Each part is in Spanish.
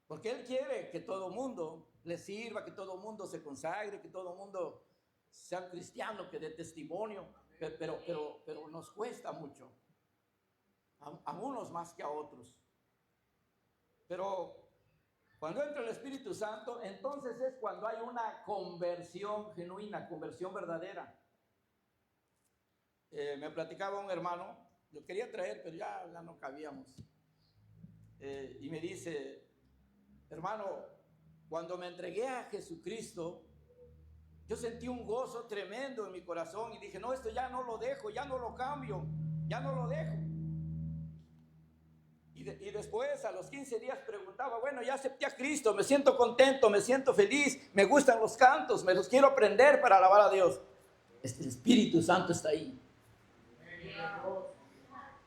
Porque Él quiere que todo mundo le sirva, que todo mundo se consagre, que todo mundo sea cristiano, que dé testimonio, pero nos cuesta mucho, a unos más que a otros. Pero cuando entra el Espíritu Santo, entonces es cuando hay una conversión genuina, conversión verdadera. Me platicaba un hermano, lo quería traer, pero ya no cabíamos. Y me dice, hermano, cuando me entregué a Jesucristo, yo sentí un gozo tremendo en mi corazón y dije, no, esto ya no lo dejo, ya no lo cambio, ya no lo dejo. Y después, a los 15 días, preguntaba, bueno, ya acepté a Cristo, me siento contento, me siento feliz, me gustan los cantos, me los quiero aprender para alabar a Dios. El Espíritu Santo está ahí,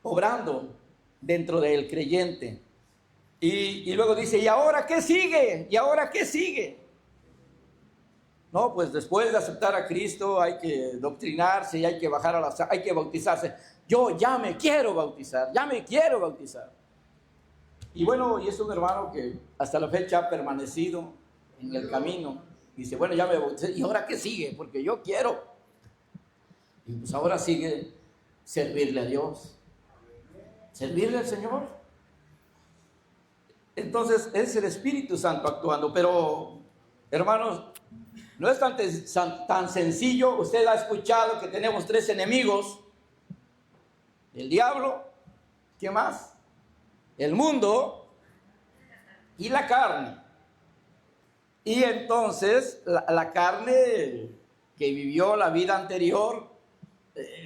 obrando dentro del creyente. Y luego dice, ¿y ahora qué sigue? ¿Y ahora qué sigue? No, pues después de aceptar a Cristo hay que doctrinarse y hay que bajar hay que bautizarse. Yo ya me quiero bautizar, ya me quiero bautizar. Y bueno, y es un hermano que hasta la fecha ha permanecido en el camino. Dice, bueno, ya me bauticé, ¿y ahora qué sigue? Porque yo quiero. Y pues ahora sigue servirle a Dios, servirle al Señor. Entonces es el Espíritu Santo actuando. Pero, hermanos, no es tan sencillo. Usted ha escuchado que tenemos 3 enemigos: el diablo, ¿qué más? El mundo y la carne. Y entonces la carne que vivió la vida anterior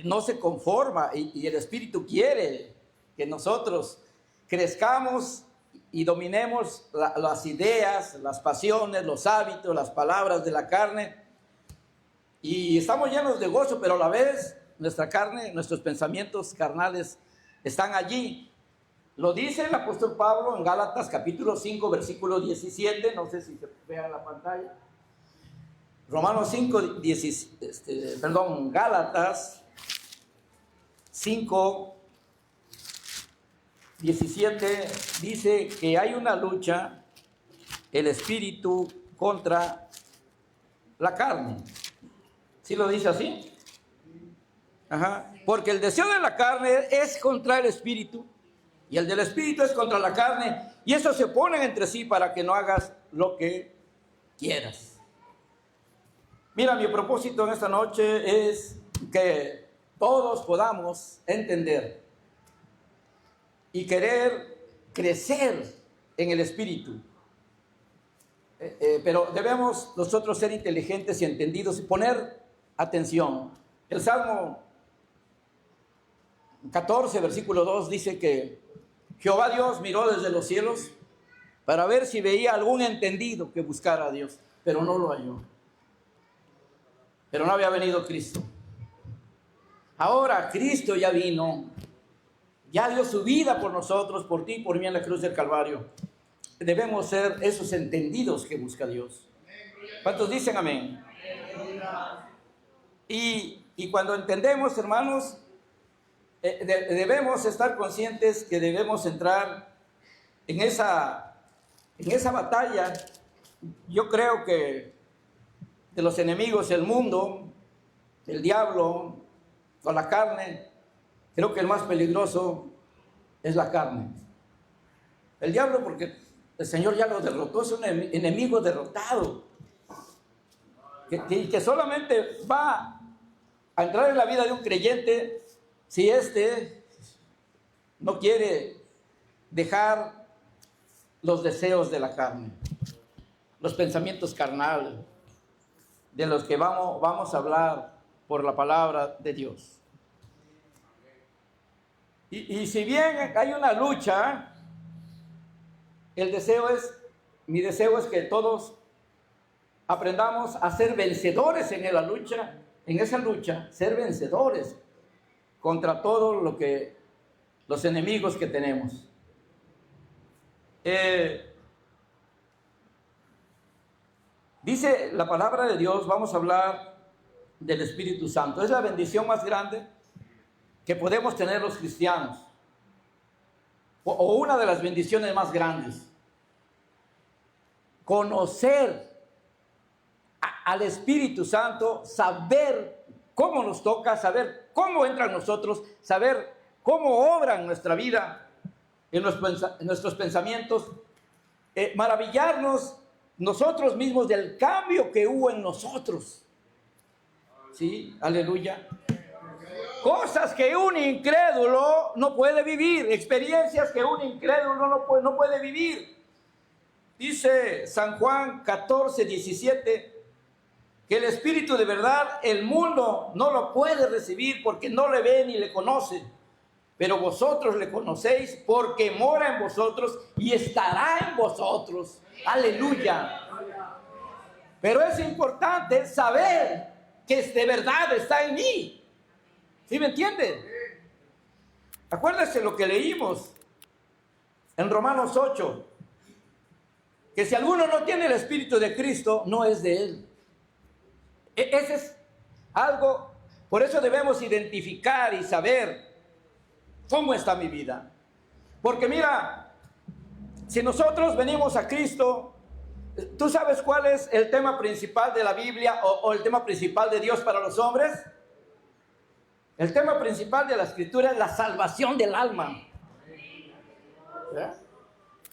no se conforma, y el Espíritu quiere que nosotros crezcamos y dominemos las ideas, las pasiones, los hábitos, las palabras de la carne. Y estamos llenos de gozo, pero a la vez nuestra carne, nuestros pensamientos carnales están allí. Lo dice el apóstol Pablo en Gálatas capítulo 5, versículo 17, no sé si se vea en la pantalla. Gálatas 5, 17 dice que hay una lucha, el espíritu contra la carne. ¿Sí lo dice así? Ajá. Porque el deseo de la carne es contra el espíritu, y el del espíritu es contra la carne, y esos se oponen entre sí para que no hagas lo que quieras. Mira, mi propósito en esta noche es que todos podamos entender y querer crecer en el espíritu. Pero debemos nosotros ser inteligentes y entendidos y poner atención. El Salmo 14, versículo 2 dice que Jehová Dios miró desde los cielos para ver si veía algún entendido que buscara a Dios, pero no lo halló. Pero no había venido Cristo. Ahora Cristo ya vino, ya dio su vida por nosotros, por ti y por mí en la cruz del Calvario. Debemos ser esos entendidos que busca Dios. ¿Cuántos dicen amén? Y cuando entendemos, hermanos, debemos estar conscientes que debemos entrar en esa batalla. Yo creo que de los enemigos, el mundo, el diablo o la carne, creo que el más peligroso es la carne. El diablo, porque el Señor ya lo derrotó, es un enemigo derrotado, que solamente va a entrar en la vida de un creyente si éste no quiere dejar los deseos de la carne, los pensamientos carnales, de los que vamos a hablar por la palabra de Dios. Y si bien hay una lucha, mi deseo es que todos aprendamos a ser vencedores en esa lucha, ser vencedores contra todo los enemigos que tenemos. Dice la palabra de Dios, vamos a hablar del Espíritu Santo. Es la bendición más grande que podemos tener los cristianos, o una de las bendiciones más grandes. conocer al Espíritu Santo, saber cómo nos toca, saber cómo entra en nosotros, saber cómo obra en nuestra vida, en nuestros pensamientos, maravillarnos nosotros mismos del cambio que hubo en nosotros. Sí, aleluya. Cosas que un incrédulo no puede vivir, experiencias que un incrédulo no puede vivir. Dice San Juan 14:17, que el Espíritu de verdad el mundo no lo puede recibir porque no le ve ni le conoce, pero vosotros le conocéis porque mora en vosotros y estará en vosotros. Aleluya. Pero es importante saber que de verdad está en mí. ¿Sí me entienden? Acuérdense lo que leímos en Romanos 8, que si alguno no tiene el Espíritu de Cristo, no es de él. Ese es algo, por eso debemos identificar y saber cómo está mi vida. Porque mira, si nosotros venimos a Cristo, ¿tú sabes cuál es el tema principal de la Biblia o el tema principal de Dios para los hombres? El tema principal de la Escritura es la salvación del alma. ¿Sí?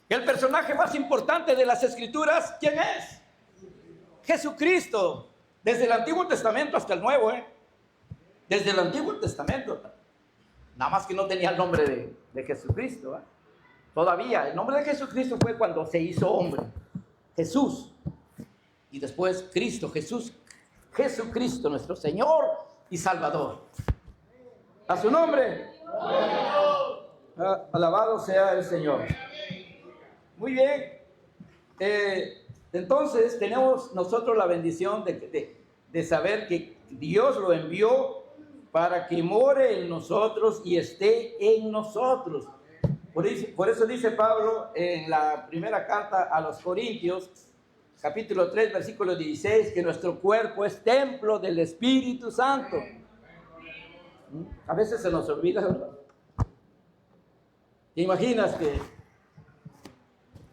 El personaje más importante de las Escrituras, ¿quién es? Jesucristo. Desde el Antiguo Testamento hasta el Nuevo, Desde el Antiguo Testamento. Nada más que no tenía el nombre de Jesucristo, Todavía, el nombre de Jesucristo fue cuando se hizo hombre. Jesús. Y después Cristo, Jesús. Jesucristo, nuestro Señor y Salvador. A su nombre. Alabado sea el Señor. Muy bien. Entonces tenemos nosotros la bendición de saber que Dios lo envió para que more en nosotros y esté en nosotros. Por eso dice Pablo en la primera carta a los Corintios, capítulo 3, versículo 16, que nuestro cuerpo es templo del Espíritu Santo. A veces se nos olvida, ¿verdad? ¿Te imaginas que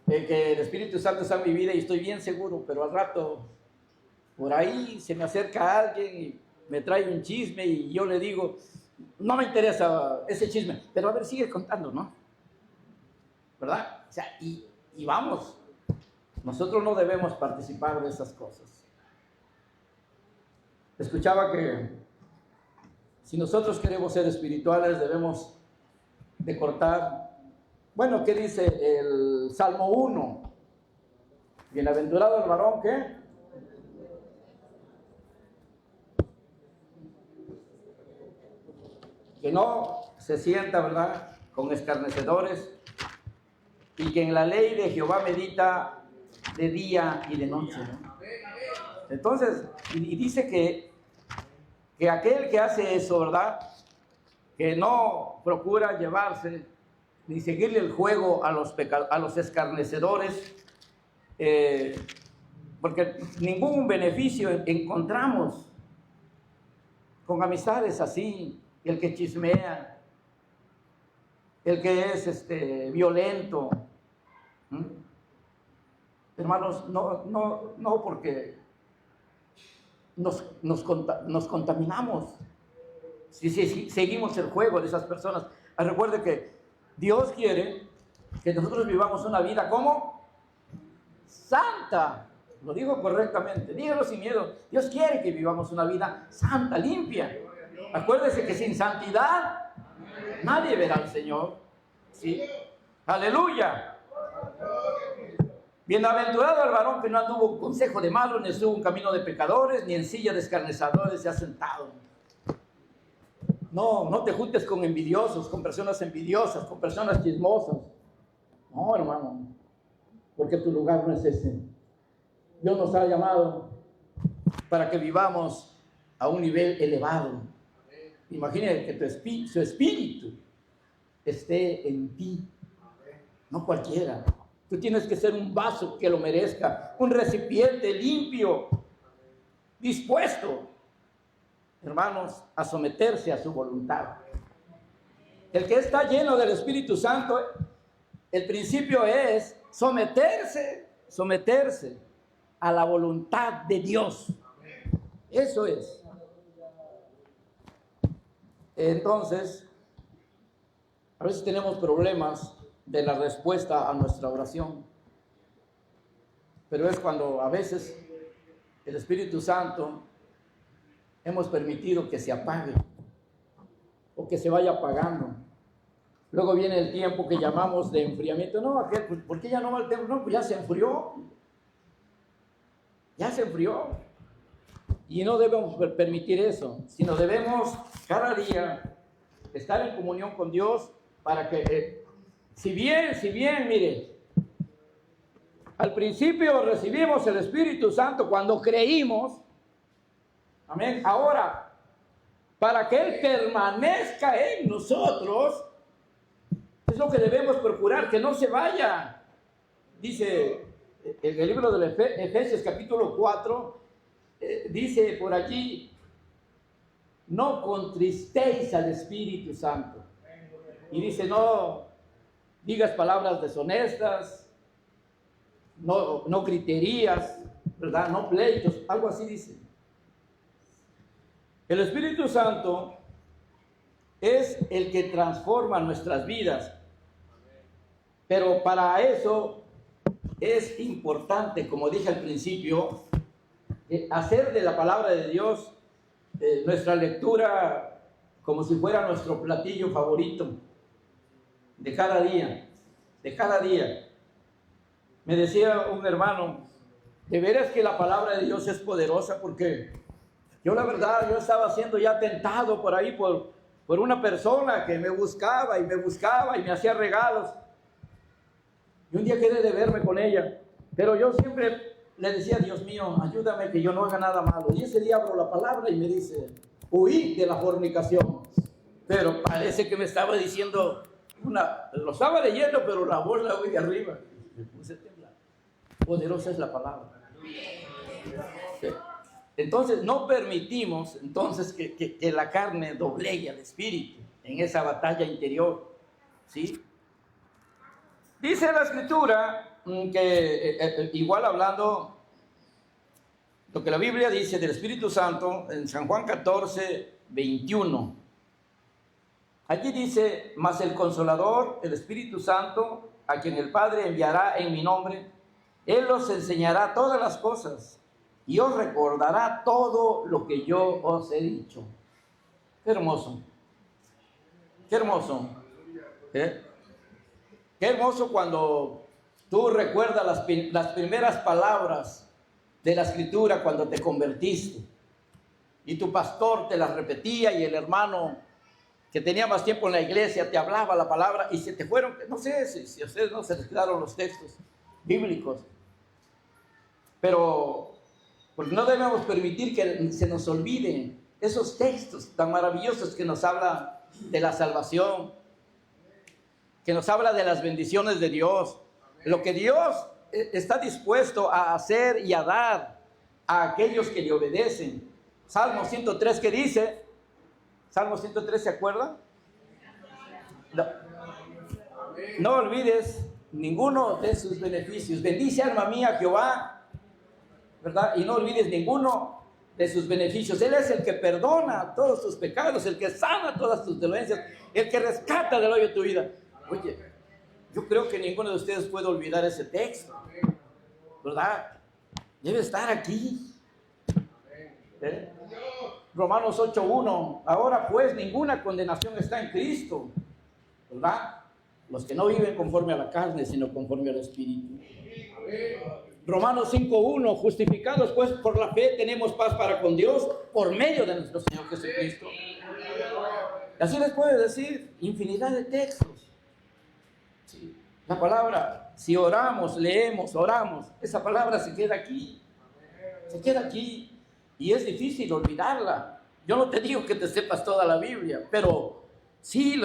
el Espíritu Santo está en mi vida y estoy bien seguro, pero al rato por ahí se me acerca alguien y me trae un chisme y yo le digo, no me interesa ese chisme, pero a ver, sigue contando, ¿no? ¿Verdad? O sea, y vamos, nosotros no debemos participar de esas cosas. Escuchaba que si nosotros queremos ser espirituales debemos de cortar. Bueno, ¿qué dice el Salmo 1? Bienaventurado el varón, ¿qué? Que no se sienta, ¿verdad?, con escarnecedores, y que en la ley de Jehová medita de día y de noche, ¿no? Entonces, y dice que aquel que hace eso, ¿verdad?, que no procura llevarse ni seguirle el juego a los escarnecedores, porque ningún beneficio encontramos con amistades así. El que chismea, el que es violento. Hermanos, no porque nos contaminamos si seguimos el juego de esas personas. Recuerde que Dios quiere que nosotros vivamos una vida como santa. Lo digo correctamente, dígalo sin miedo. Dios quiere que vivamos una vida santa, limpia. Acuérdese que sin santidad nadie verá al Señor. ¿Sí? Aleluya. Bienaventurado el varón que no anduvo en consejo de malos, ni estuvo en camino de pecadores, ni en silla de escarnecedores se ha sentado. No te juntes con envidiosos, con personas envidiosas, con personas chismosas. No, hermano, porque tu lugar no es ese. Dios nos ha llamado para que vivamos a un nivel elevado. Imagínate que su espíritu esté en ti, no cualquiera. Tú tienes que ser un vaso que lo merezca, un recipiente limpio, dispuesto, hermanos, a someterse a su voluntad. El que está lleno del Espíritu Santo, el principio es someterse someterse a la voluntad de Dios. Eso es. Entonces, a veces tenemos problemas de la respuesta a nuestra oración. Pero es cuando a veces el Espíritu Santo hemos permitido que se apague o que se vaya apagando. Luego viene el tiempo que llamamos de enfriamiento. No, aquel, ¿por qué ya no va el templo? No, pues ya se enfrió. Ya se enfrió. Y no debemos permitir eso, sino debemos cada día estar en comunión con Dios para que, si bien, mire, al principio recibimos el Espíritu Santo cuando creímos, amén, ahora, para que Él permanezca en nosotros, es lo que debemos procurar, que no se vaya. Dice en el libro de Efesios capítulo 4, dice por allí, no contristéis al Espíritu Santo. Y dice, no digas palabras deshonestas, no griterías, ¿verdad? No pleitos, algo así dice. El Espíritu Santo es el que transforma nuestras vidas, pero para eso es importante, como dije al principio, hacer de la palabra de Dios nuestra lectura como si fuera nuestro platillo favorito de cada día, de cada día. Me decía un hermano, de veras que la palabra de Dios es poderosa, porque yo la verdad, yo estaba siendo ya tentado por ahí por una persona que me buscaba y me hacía regalos. Y un día quedé de verme con ella, pero yo siempre le decía, Dios mío, ayúdame que yo no haga nada malo. Y ese día abro la palabra y me dice, huí de la fornicación. Pero parece que me estaba diciendo, lo estaba leyendo, pero la voz la oí de arriba. Me puse a temblar. Poderosa es la palabra. Sí. Entonces, no permitimos entonces que la carne doblegue al espíritu en esa batalla interior. ¿Sí? Dice la Escritura que, igual hablando, lo que la Biblia dice del Espíritu Santo, en San Juan 14, 21. Allí dice, mas el Consolador, el Espíritu Santo, a quien el Padre enviará en mi nombre, Él os enseñará todas las cosas y os recordará todo lo que yo os he dicho. Qué hermoso. Qué hermoso. Qué hermoso cuando tú recuerdas las primeras palabras de la Escritura cuando te convertiste. Y tu pastor te las repetía y el hermano que tenía más tiempo en la iglesia te hablaba la palabra y se te fueron, no sé si a ustedes no se les quedaron los textos bíblicos. Pero pues no debemos permitir que se nos olviden esos textos tan maravillosos que nos hablan de la salvación, que nos habla de las bendiciones de Dios, lo que Dios está dispuesto a hacer y a dar a aquellos que le obedecen. Salmo 103, ¿qué dice? Salmo 103, ¿se acuerdan? No olvides ninguno de sus beneficios. Bendice, alma mía, Jehová, ¿verdad? Y no olvides ninguno de sus beneficios. Él es el que perdona todos tus pecados, el que sana todas tus dolencias, el que rescata del hoyo tu vida. Oye, yo creo que ninguno de ustedes puede olvidar ese texto, ¿verdad? Debe estar aquí. Romanos 8:1. Ahora pues ninguna condenación está en Cristo, ¿verdad? Los que no viven conforme a la carne, sino conforme al Espíritu. Romanos 5:1. Justificados pues por la fe tenemos paz para con Dios por medio de nuestro Señor Jesucristo. Así les puedo decir infinidad de textos. Sí. La palabra, si oramos, leemos, oramos, esa palabra se queda aquí. Se queda aquí. Y es difícil olvidarla. Yo no te digo que te sepas toda la Biblia, pero sí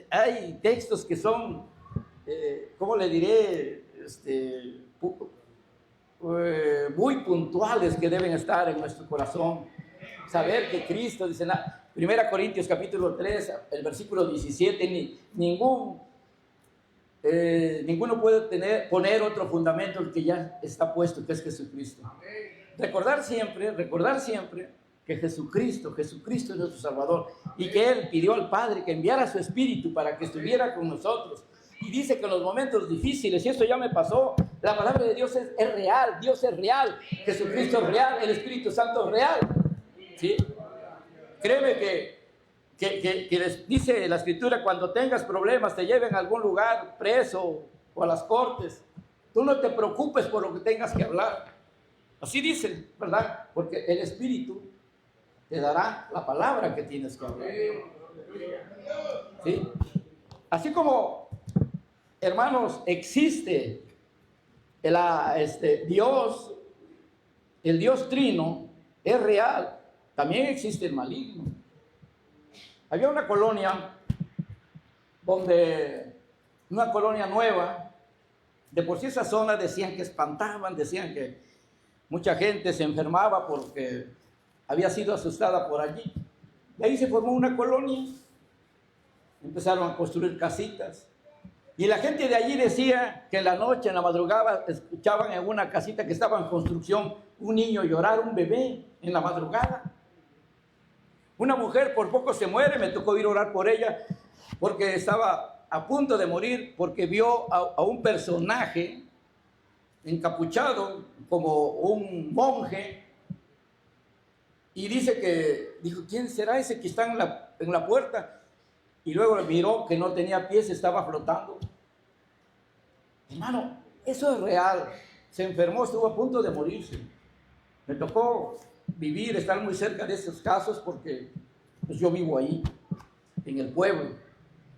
hay textos que son, ¿cómo le diré? Muy puntuales que deben estar en nuestro corazón. Saber que Cristo, dice 1 Corintios capítulo 3, el versículo 17, ningún ninguno puede poner otro fundamento el que ya está puesto, que es Jesucristo. Recordar siempre que Jesucristo es nuestro Salvador y que Él pidió al Padre que enviara su Espíritu para que estuviera con nosotros. Y dice que en los momentos difíciles, y esto ya me pasó, la palabra de Dios es real, Dios es real, Jesucristo es real, el Espíritu Santo es real. ¿Sí? Créeme que les dice la Escritura, cuando tengas problemas, te lleven a algún lugar preso o a las cortes, tú no te preocupes por lo que tengas que hablar. Así dice, ¿verdad? Porque el Espíritu te dará la palabra que tienes que hablar. ¿Sí? Así como, hermanos, existe Dios, el Dios Trino, es real, también existe el maligno. Había una colonia una colonia nueva, de por sí esa zona decían que espantaban, decían que mucha gente se enfermaba porque había sido asustada por allí. De ahí se formó una colonia, empezaron a construir casitas. Y la gente de allí decía que en la noche, en la madrugada, escuchaban en una casita que estaba en construcción un niño llorar, un bebé, en la madrugada. Una mujer por poco se muere, me tocó ir a orar por ella, porque estaba a punto de morir, porque vio a un personaje encapuchado como un monje, y dijo, ¿quién será ese que está en la puerta? Y luego miró que no tenía pies, estaba flotando. Hermano, eso es real. Se enfermó, estuvo a punto de morirse. Me tocó estar muy cerca de esos casos porque pues, yo vivo ahí, en el pueblo.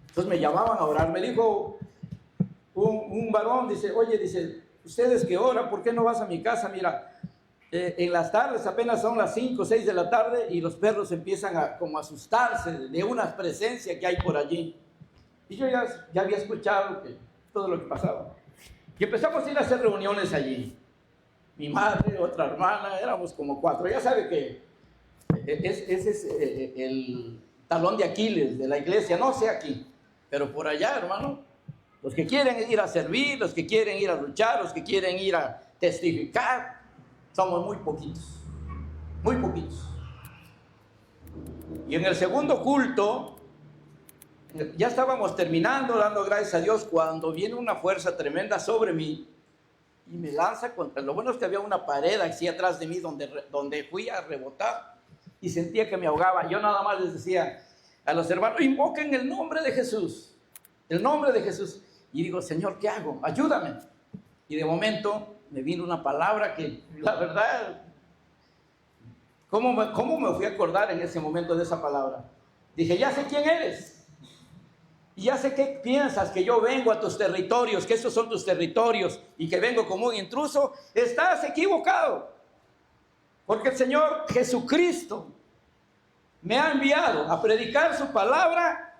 Entonces me llamaban a orar. Me dijo un varón, dice, ustedes que oran, ¿por qué no vas a mi casa? Mira, en las tardes apenas son las 5 o 6 de la tarde y los perros empiezan a asustarse de una presencia que hay por allí. Y yo ya había escuchado todo lo que pasaba. Y empezamos a ir a hacer reuniones allí. Mi madre, otra hermana, éramos como 4. Ya sabe que ese es el talón de Aquiles de la iglesia, no sé aquí, pero por allá, hermano, los que quieren ir a servir, los que quieren ir a luchar, los que quieren ir a testificar, somos muy poquitos, muy poquitos. Y en el segundo culto, ya estábamos terminando, dando gracias a Dios, cuando viene una fuerza tremenda sobre mí y me lanza contra. Lo bueno es que había una pared así atrás de mí donde fui a rebotar y sentía que me ahogaba. Yo nada más les decía a los hermanos, invoquen el nombre de Jesús, el nombre de Jesús. Y digo, Señor, ¿qué hago? Ayúdame. Y de momento me vino una palabra que, la verdad, ¿cómo me fui a acordar en ese momento de esa palabra? Dije, ya sé quién eres. Y ya sé qué piensas, que yo vengo a tus territorios, que esos son tus territorios, y que vengo como un intruso. Estás equivocado. Porque el Señor Jesucristo me ha enviado a predicar su palabra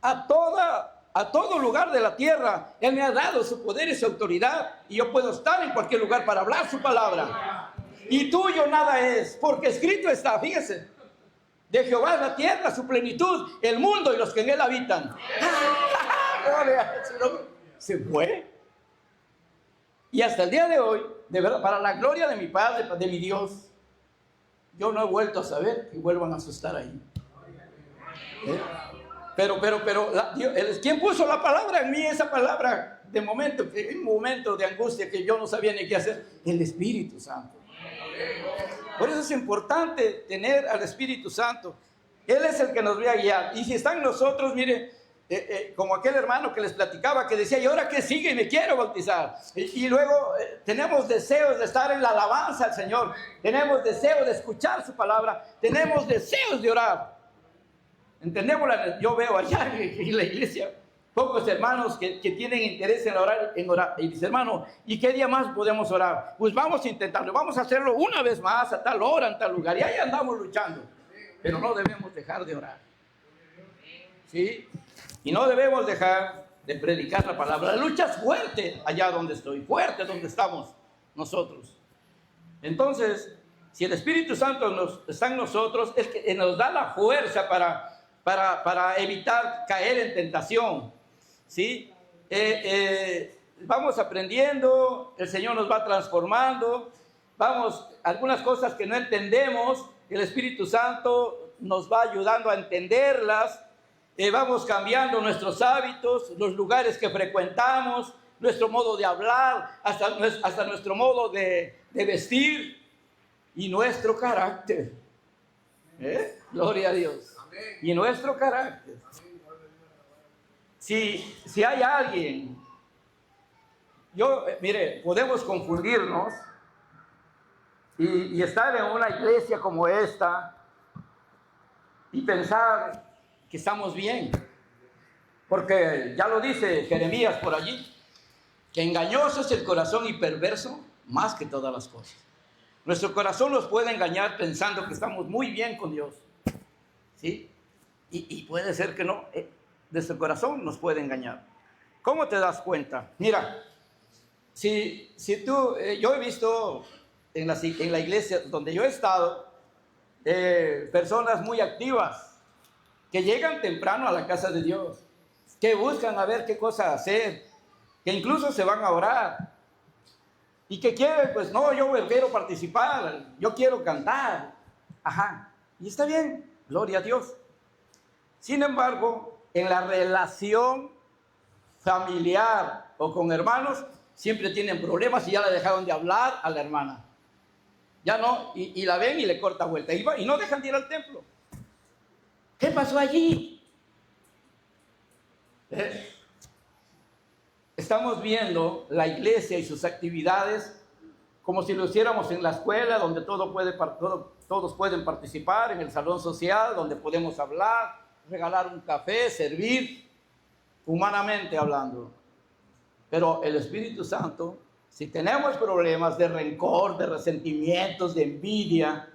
a todo lugar de la tierra. Él me ha dado su poder y su autoridad, y yo puedo estar en cualquier lugar para hablar su palabra. Y tuyo nada es, porque escrito está, fíjese, de Jehová es la tierra, su plenitud, el mundo y los que en él habitan. Se fue. Y hasta el día de hoy, de verdad, para la gloria de mi Padre, de mi Dios, yo no he vuelto a saber que vuelvan a asustar ahí. Pero, ¿quién puso la palabra en mí? Esa palabra, de momento, que en un momento de angustia que yo no sabía ni qué hacer, el Espíritu Santo. Por eso es importante tener al Espíritu Santo. Él es el que nos va a guiar. Y si está en nosotros, mire, como aquel hermano que les platicaba, que decía, ¿y ahora qué sigue? Y me quiero bautizar. Y luego tenemos deseos de estar en la alabanza al Señor. Tenemos deseos de escuchar su palabra. Tenemos deseos de orar. Entendemos, yo veo allá en la iglesia pocos hermanos que tienen interés en orar. Y dice, hermano, ¿y qué día más podemos orar? Pues vamos a intentarlo, vamos a hacerlo una vez más, a tal hora, en tal lugar. Y ahí andamos luchando. Pero no debemos dejar de orar. ¿Sí? Y no debemos dejar de predicar la palabra. La lucha es fuerte allá donde estoy, fuerte donde estamos nosotros. Entonces, si el Espíritu Santo está en nosotros, es que nos da la fuerza para evitar caer en tentación. ¿Sí? vamos aprendiendo, el Señor nos va transformando, algunas cosas que no entendemos, el Espíritu Santo nos va ayudando a entenderlas, vamos cambiando nuestros hábitos, los lugares que frecuentamos, nuestro modo de hablar, hasta nuestro modo de vestir y nuestro carácter. Gloria a Dios. Y nuestro carácter. Si hay alguien, mire, podemos confundirnos y estar en una iglesia como esta y pensar que estamos bien, porque ya lo dice Jeremías por allí, que engañoso es el corazón y perverso más que todas las cosas. Nuestro corazón nos puede engañar pensando que estamos muy bien con Dios, ¿sí? Y puede ser que no, nuestro corazón nos puede engañar. ¿Cómo te das cuenta? Mira, si tú, yo he visto en la iglesia donde yo he estado, personas muy activas, que llegan temprano a la casa de Dios, que buscan a ver qué cosa hacer, que incluso se van a orar, y que quieren, pues no, yo quiero participar, yo quiero cantar, ajá, y está bien, gloria a Dios. Sin embargo, en la relación familiar o con hermanos, siempre tienen problemas y ya le dejaron de hablar a la hermana. Ya no, y la ven y le corta vuelta, y no dejan de ir al templo. ¿Qué pasó allí? Estamos viendo la iglesia y sus actividades como si lo hiciéramos en la escuela, donde todos pueden participar, en el salón social, donde podemos hablar, regalar un café, servir, humanamente hablando. Pero el Espíritu Santo, si tenemos problemas de rencor, de resentimientos, de envidia,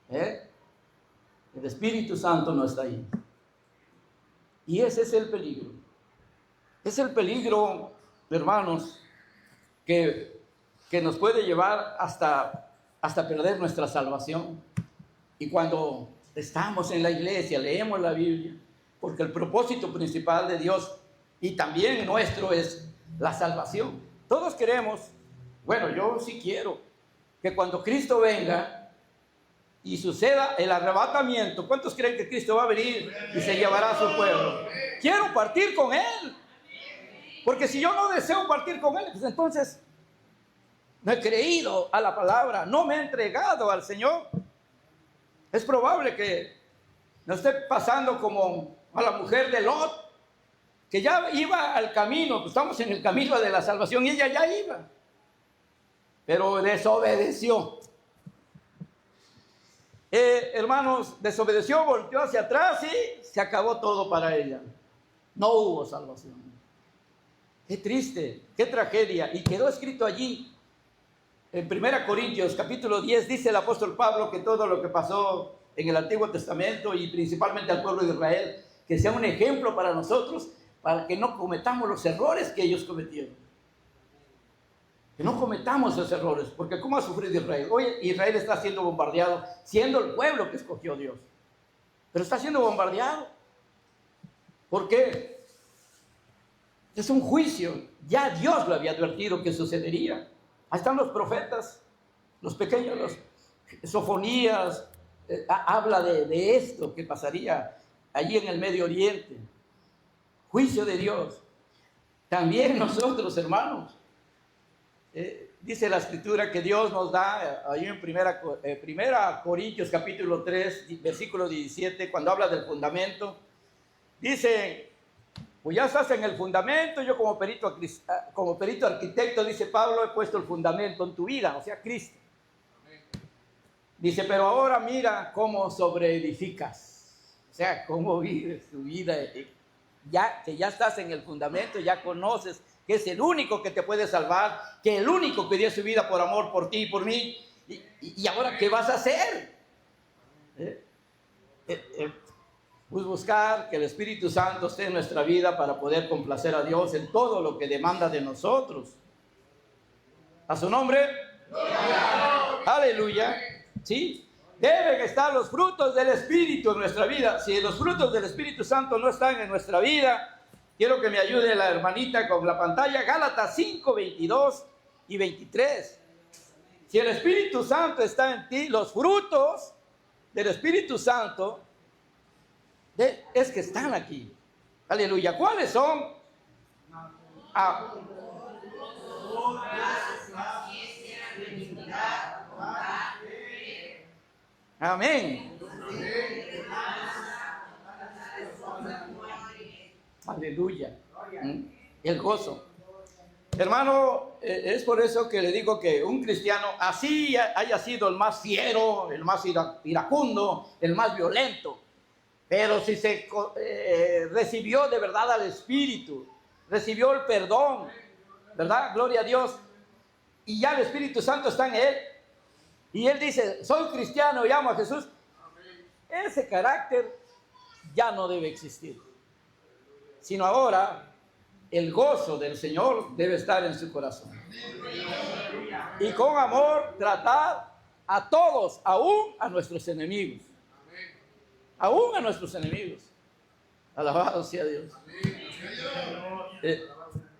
el Espíritu Santo no está ahí. Y ese es el peligro. Es el peligro, hermanos, que nos puede llevar hasta perder nuestra salvación. Y cuando estamos en la iglesia, leemos la Biblia, porque el propósito principal de Dios y también nuestro es la salvación. Todos queremos, bueno, yo sí quiero que cuando Cristo venga y suceda el arrebatamiento, ¿cuántos creen que Cristo va a venir y se llevará a su pueblo? Quiero partir con Él. Porque si yo no deseo partir con Él, pues entonces no he creído a la palabra, no me he entregado al Señor. Es probable que nos esté pasando como a la mujer de Lot, que ya iba al camino, pues estamos en el camino de la salvación y ella ya iba, pero desobedeció. Hermanos, desobedeció, volteó hacia atrás y se acabó todo para ella. No hubo salvación. Qué triste, qué tragedia. Y quedó escrito allí, en 1 Corintios capítulo 10, dice el apóstol Pablo que todo lo que pasó en el Antiguo Testamento y principalmente al pueblo de Israel, que sea un ejemplo para nosotros, para que no cometamos los errores que ellos cometieron. Que no cometamos esos errores, porque ¿cómo ha sufrido Israel? Hoy Israel está siendo bombardeado, siendo el pueblo que escogió Dios. Pero está siendo bombardeado. ¿Por qué? Es un juicio. Ya Dios lo había advertido que sucedería. Ahí están los profetas, los pequeños, los Sofonías, habla de esto que pasaría allí en el Medio Oriente. Juicio de Dios. También nosotros, hermanos, dice la Escritura que Dios nos da, ahí en primera Corintios capítulo 3, versículo 17, cuando habla del fundamento, dice, pues ya estás en el fundamento, yo como perito arquitecto, dice Pablo, he puesto el fundamento en tu vida, o sea, Cristo. Dice, pero ahora mira cómo sobreedificas, o sea, cómo vives tu vida, que ya estás en el fundamento, ya conoces que es el único que te puede salvar, que el único que dio su vida por amor por ti y por mí, y ahora, ¿qué vas a hacer? Pues buscar que el Espíritu Santo esté en nuestra vida para poder complacer a Dios en todo lo que demanda de nosotros. ¿A su nombre? Aleluya. ¿Sí? Deben estar los frutos del Espíritu en nuestra vida. Si los frutos del Espíritu Santo no están en nuestra vida, Quiero que me ayude la hermanita con la pantalla. Gálatas 5, 22 y 23. Si el Espíritu Santo está en ti, los frutos del Espíritu Santo es que están aquí. Aleluya. ¿Cuáles son? Amén. Aleluya. El gozo. Hermano, es por eso que le digo que un cristiano, así haya sido el más fiero, el más iracundo, el más violento, pero si se recibió de verdad al Espíritu, recibió el perdón, ¿verdad? Gloria a Dios. Y ya el Espíritu Santo está en él. Y él dice, soy cristiano y amo a Jesús. Ese carácter ya no debe existir. Sino ahora el gozo del Señor debe estar en su corazón. Y con amor tratar a todos, aún a nuestros enemigos. Aún a nuestros enemigos. Alabado sea Dios.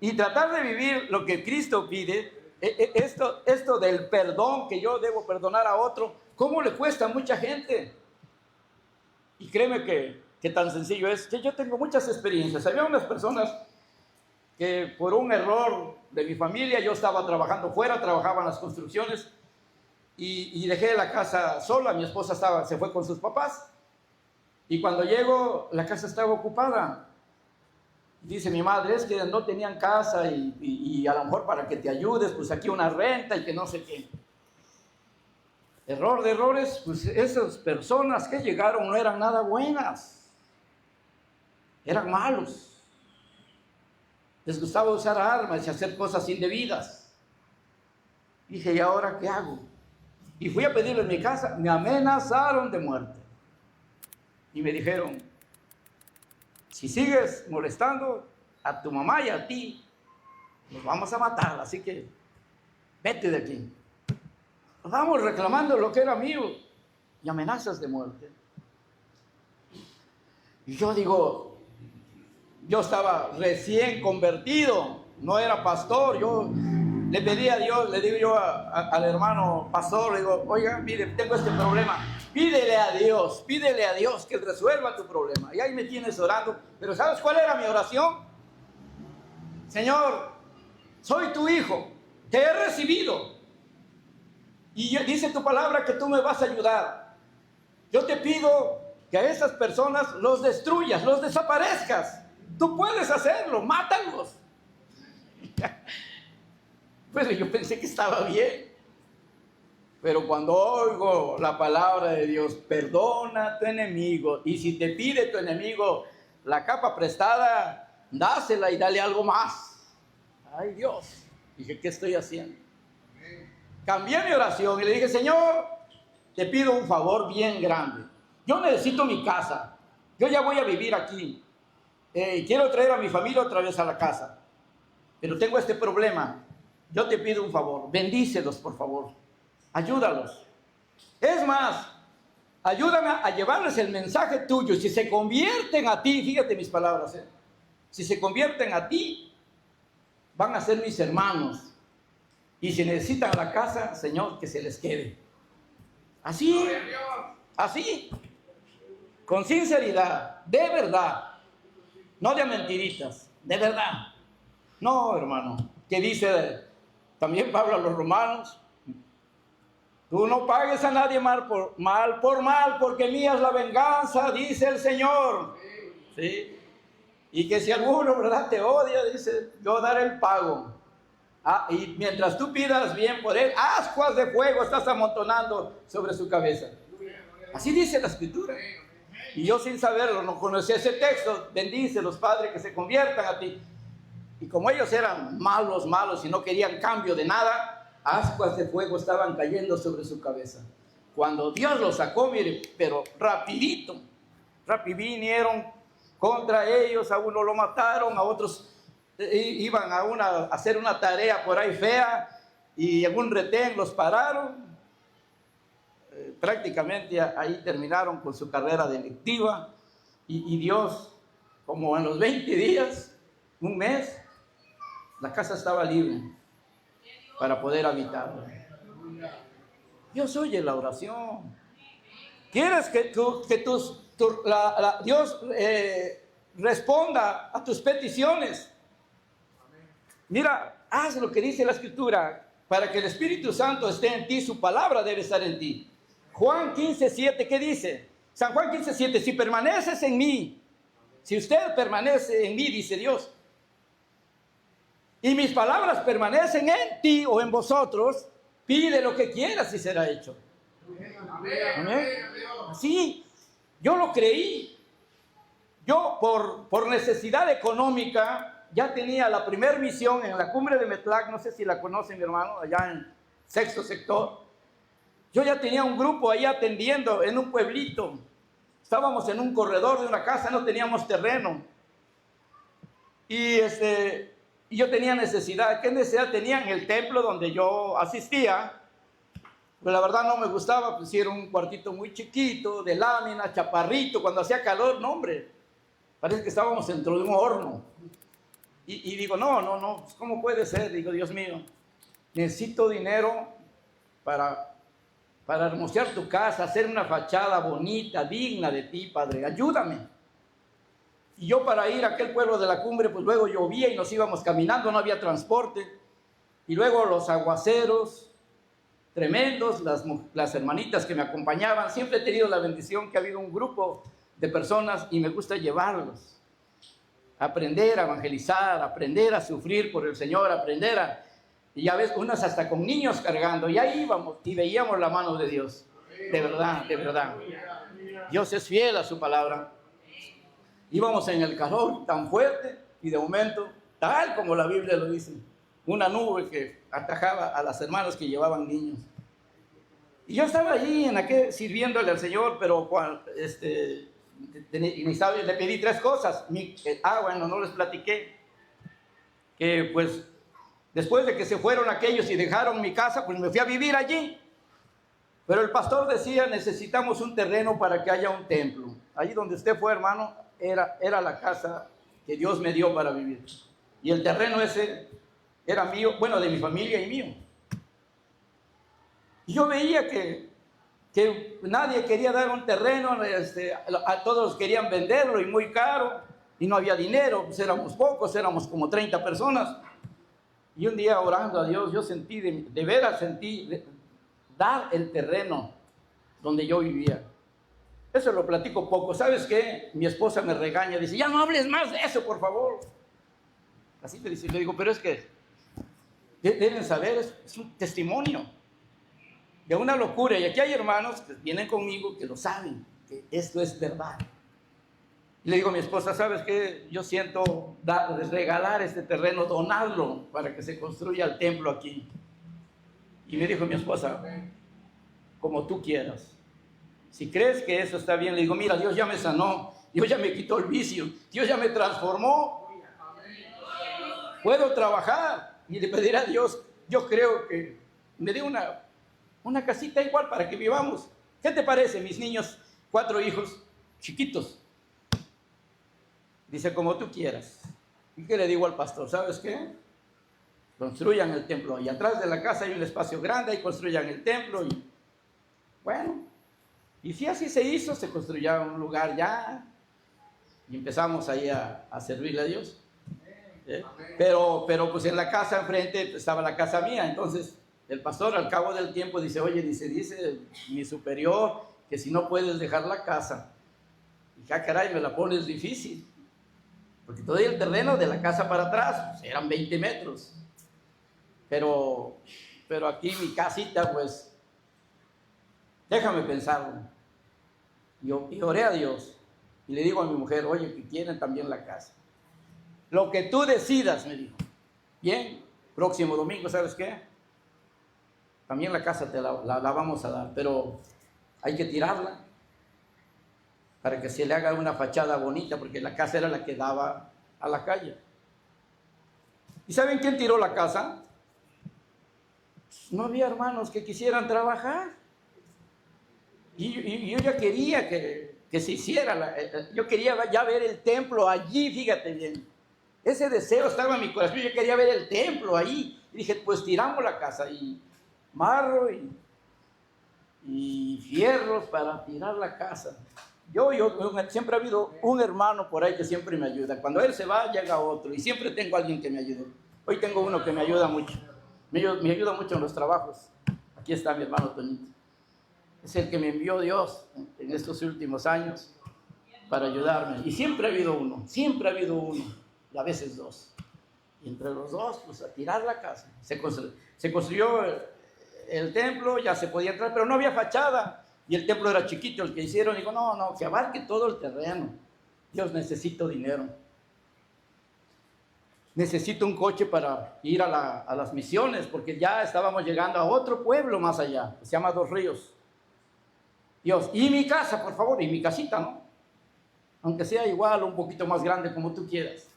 Y tratar de vivir lo que Cristo pide. Esto del perdón, que yo debo perdonar a otro, ¿cómo le cuesta a mucha gente? Y créeme que tan sencillo es. Que yo tengo muchas experiencias. Había unas personas que por un error de mi familia, yo estaba trabajando fuera, trabajaba en las construcciones y dejé la casa sola. Mi esposa se fue con sus papás y cuando llego la casa estaba ocupada. Dice mi madre, es que no tenían casa y a lo mejor para que te ayudes, pues aquí una renta y que no sé qué. Error de errores, pues esas personas que llegaron no eran nada buenas, eran malos. Les gustaba usar armas y hacer cosas indebidas. Dije, ¿y ahora qué hago? Y fui a pedirle en mi casa, me amenazaron de muerte. Y me dijeron, si sigues molestando a tu mamá y a ti, nos vamos a matar, así que vete de aquí. Nos vamos reclamando lo que era mío y amenazas de muerte. Y yo digo, yo estaba recién convertido, no era pastor, yo le pedí a Dios, le digo yo al hermano pastor, le digo, oiga, mire, tengo este problema, pídele a Dios que resuelva tu problema. Y ahí me tienes orando, pero ¿sabes cuál era mi oración? Señor, soy tu hijo, te he recibido, y dice tu palabra que tú me vas a ayudar. Yo te pido que a esas personas los destruyas, los desaparezcas. Tú puedes hacerlo, mátalos. Pero yo pensé que estaba bien. Pero cuando oigo la palabra de Dios, perdona a tu enemigo, y si te pide tu enemigo la capa prestada, dásela y dale algo más. Ay Dios, dije, ¿qué estoy haciendo? Cambié mi oración y le dije, Señor, te pido un favor bien grande. Yo necesito mi casa. Yo ya voy a vivir aquí. Quiero traer a mi familia otra vez a la casa. Pero tengo este problema. Yo te pido un favor. Bendícelos, por favor. Ayúdalos. Es más, ayúdame a llevarles el mensaje tuyo. Si se convierten a ti, fíjate mis palabras. Si se convierten a ti, van a ser mis hermanos. Y si necesitan la casa, Señor, que se les quede. Así, así, con sinceridad, de verdad, no de mentiritas, de verdad. No, hermano, que dice también Pablo a los romanos, tú no pagues a nadie mal por mal, porque mía es la venganza, dice el Señor. ¿Sí? Y que si alguno, ¿verdad?, te odia, dice, yo daré el pago. Y mientras tú pidas bien por él, ascuas de fuego estás amontonando sobre su cabeza. Así dice la Escritura. Y yo sin saberlo, no conocía ese texto. Bendice los padres que se conviertan a ti. Y como ellos eran malos y no querían cambio de nada, ascuas de fuego estaban cayendo sobre su cabeza. Cuando Dios los sacó, mire, pero rapidito, vinieron contra ellos, a uno lo mataron, a otros iban a hacer una tarea por ahí fea y en un retén los pararon. Prácticamente ahí terminaron con su carrera delictiva y Dios, como en los 20 días, un mes, la casa estaba libre para poder habitarla. Dios oye la oración. ¿Quieres que Dios responda a tus peticiones? Mira, haz lo que dice la Escritura. Para que el Espíritu Santo esté en ti, su palabra debe estar en ti. Juan 15:7, ¿qué dice? San Juan 15:7, si permaneces en mí, si usted permanece en mí, dice Dios, y mis palabras permanecen en ti o en vosotros, pide lo que quieras y será hecho. Amén. Así, yo lo creí. Yo por necesidad económica ya tenía la primer misión en la cumbre de Metlac, no sé si la conocen mi hermano, allá en sexto sector. Yo ya tenía un grupo ahí atendiendo en un pueblito. Estábamos en un corredor de una casa, no teníamos terreno. Y yo tenía necesidad. ¿Qué necesidad tenía? En el templo donde yo asistía? Pues la verdad no me gustaba, pues era un cuartito muy chiquito, de lámina, chaparrito, cuando hacía calor, no hombre, parece que estábamos dentro de un horno. Y digo, no, pues, ¿cómo puede ser? Digo, Dios mío, necesito dinero para hermosear tu casa, hacer una fachada bonita, digna de ti, Padre, ayúdame. Y yo para ir a aquel pueblo de la cumbre, pues luego llovía y nos íbamos caminando, no había transporte. Y luego los aguaceros tremendos, las hermanitas que me acompañaban. Siempre he tenido la bendición que ha habido un grupo de personas y me gusta llevarlos. Aprender a evangelizar, aprender a sufrir por el Señor, y ya ves, unas hasta con niños cargando. Y ahí íbamos y veíamos la mano de Dios. De verdad, de verdad. Dios es fiel a su palabra. Íbamos en el calor tan fuerte y de momento, tal como la Biblia lo dice, una nube que atajaba a las hermanas que llevaban niños. Y yo estaba allí sirviéndole al Señor, pero le pedí 3 cosas. Bueno, no les platiqué. Que pues después de que se fueron aquellos y dejaron mi casa, pues me fui a vivir allí. Pero el pastor decía, necesitamos un terreno para que haya un templo. Allí donde usted fue, hermano, era la casa que Dios me dio para vivir. Y el terreno ese era mío, bueno, de mi familia y mío. Y yo veía que nadie quería dar un terreno, a todos querían venderlo y muy caro, y no había dinero, pues éramos pocos, éramos como 30 personas. Y un día orando a Dios, yo sentí, de veras sentí dar el terreno donde yo vivía. Eso lo platico poco. ¿Sabes qué? Mi esposa me regaña, dice, ya no hables más de eso, por favor. Así te dice, le digo, pero es que deben saber, es un testimonio de una locura. Y aquí hay hermanos que vienen conmigo que lo saben, que esto es verdad. Y le digo a mi esposa, ¿sabes qué? Yo siento regalar este terreno, donarlo para que se construya el templo aquí. Y me dijo mi esposa, como tú quieras. Si crees que eso está bien, le digo, mira, Dios ya me sanó, Dios ya me quitó el vicio, Dios ya me transformó. Puedo trabajar y le pediré a Dios, yo creo que me dé una casita igual para que vivamos. ¿Qué te parece, mis niños? 4 hijos chiquitos. Dice, como tú quieras. ¿Y qué le digo al pastor? ¿Sabes qué? Construyan el templo. Y atrás de la casa hay un espacio grande, ahí construyan el templo. Y bueno, y si así se hizo, se construyó un lugar ya. Y empezamos ahí a servirle a Dios. Pero pues en la casa enfrente estaba la casa mía. Entonces el pastor al cabo del tiempo dice, oye, dice mi superior que si no puedes dejar la casa. Y ya caray, me la pones difícil. Porque todavía el terreno de la casa para atrás, pues, eran 20 metros. Pero aquí mi casita, pues, déjame pensarlo. Y oré a Dios. Y le digo a mi mujer, oye, que quieren también la casa. Lo que tú decidas, me dijo. Bien, próximo domingo, ¿sabes qué? También la casa te la vamos a dar, pero hay que tirarla para que se le haga una fachada bonita, porque la casa era la que daba a la calle. ¿Y saben quién tiró la casa? No había hermanos que quisieran trabajar. Y yo ya quería que se hiciera, yo quería ya ver el templo allí, fíjate bien. ese deseo estaba en mi corazón. Yo quería ver el templo ahí. Y dije, pues tiramos la casa y marro y fierros para tirar la casa. Siempre ha habido un hermano por ahí que siempre me ayuda. Cuando él se va, llega otro. Y siempre tengo alguien que me ayude. Hoy tengo uno que me ayuda mucho. Me ayuda mucho en los trabajos. Aquí está mi hermano Toñito. Es el que me envió Dios en estos últimos años para ayudarme. Y siempre ha habido uno. Y a veces dos. Y entre los dos, pues a tirar la casa. Se construyó el templo, ya se podía entrar, pero no había fachada. Y el templo era chiquito, el que hicieron. Digo, no, que abarque todo el terreno. Dios, necesito dinero. Necesito un coche para ir a las misiones, porque ya estábamos llegando a otro pueblo más allá, que se llama Dos Ríos. Dios, y mi casa, por favor, y mi casita, ¿no? Aunque sea igual o un poquito más grande, como tú quieras.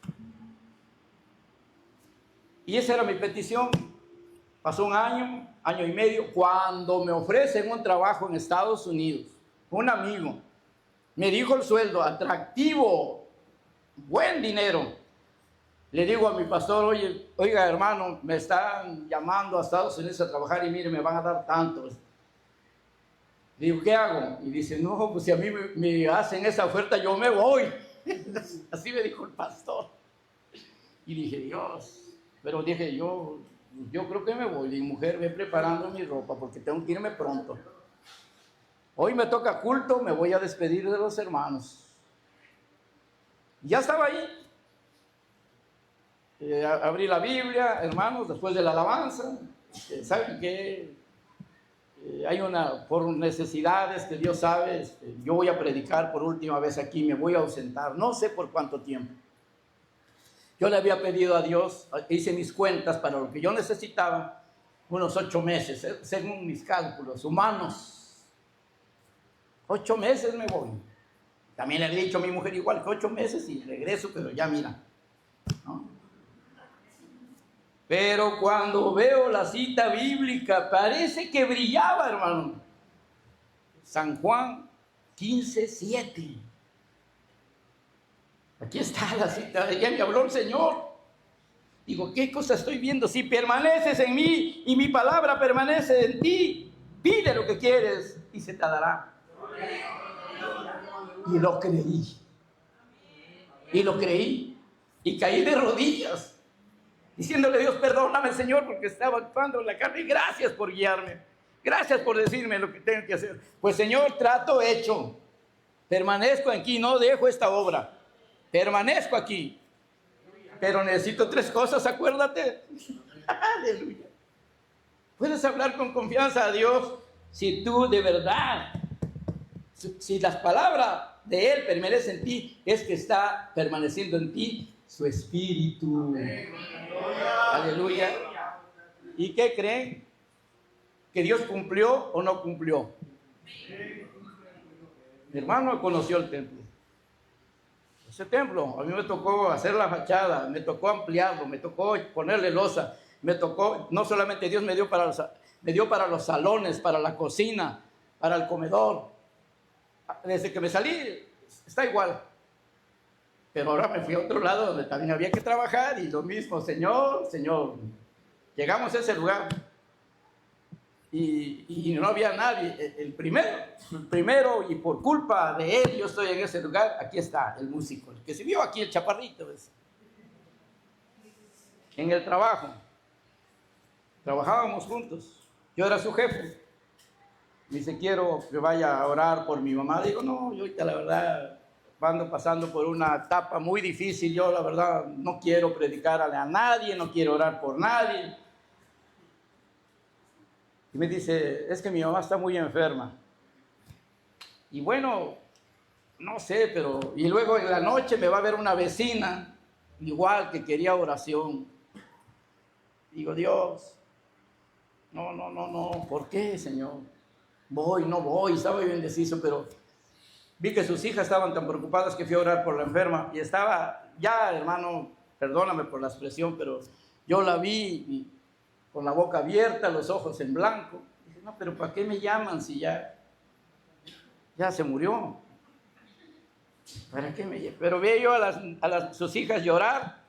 Y esa era mi petición. Pasó un año y medio, cuando me ofrecen un trabajo en Estados Unidos. Un amigo me dijo el sueldo, atractivo, buen dinero. Le digo a mi pastor, oiga hermano, me están llamando a Estados Unidos a trabajar y mire, me van a dar tanto. Digo, ¿qué hago? Y dice, no, pues si a mí me hacen esa oferta, yo me voy. Así me dijo el pastor. Y dije, Dios, pero dije, yo creo que me voy. Y mujer, ve preparando mi ropa porque tengo que irme pronto. Hoy me toca culto, me voy a despedir de los hermanos. Ya estaba ahí. Abrí la Biblia, hermanos, después de la alabanza. ¿Saben qué? Hay por necesidades que Dios sabe, yo voy a predicar por última vez aquí, me voy a ausentar, no sé por cuánto tiempo. Yo le había pedido a Dios, hice mis cuentas para lo que yo necesitaba, unos 8 meses, según mis cálculos humanos. 8 meses me voy. También le he dicho a mi mujer igual que 8 meses y regreso, pero ya mira, ¿no? Pero cuando veo la cita bíblica, parece que brillaba, hermano. San Juan 15:7. Aquí está la cita, ya me habló el Señor. Digo, ¿qué cosa estoy viendo? Si permaneces en mí y mi palabra permanece en ti, pide lo que quieres y se te dará. Y lo creí. Y caí de rodillas, diciéndole, Dios, perdóname, Señor, porque estaba actuando en la carne. Gracias por guiarme. Gracias por decirme lo que tengo que hacer. Pues, Señor, trato hecho. Permanezco aquí, no dejo esta obra. Permanezco aquí. Pero necesito 3 cosas, acuérdate. Aleluya. Puedes hablar con confianza a Dios si tú de verdad, si las palabras de Él permanecen en ti, es que está permaneciendo en ti su espíritu. Aleluya. ¿Y qué creen? ¿Que Dios cumplió o no cumplió? Mi hermano conoció el templo. Ese templo, a mí me tocó hacer la fachada, me tocó ampliarlo, me tocó ponerle losa, me tocó, no solamente Dios me dio para los salones, para la cocina, para el comedor. Desde que me salí, está igual. Pero ahora me fui a otro lado donde también había que trabajar y lo mismo, Señor. Llegamos a ese lugar y no había nadie. El primero, y por culpa de él, yo estoy en ese lugar. Aquí está el músico, el que se vio aquí, el chaparrito. ¿Ves? En el trabajo, trabajábamos juntos. Yo era su jefe. Me dice, quiero que vaya a orar por mi mamá. Digo, no, yo ahorita la verdad ando pasando por una etapa muy difícil. Yo la verdad no quiero predicarle a nadie, no quiero orar por nadie. Y me dice, es que mi mamá está muy enferma. Y bueno, no sé, pero... Y luego en la noche me va a ver una vecina, igual que quería oración. Digo, Dios, no, ¿por qué, Señor? No voy, estaba bien indeciso, pero vi que sus hijas estaban tan preocupadas que fui a orar por la enferma. Y estaba, ya hermano, perdóname por la expresión, pero yo la vi con la boca abierta, los ojos en blanco. Dije, no, pero ¿para qué me llaman si ya se murió? ¿Para qué me llaman? Pero vi yo a sus hijas llorar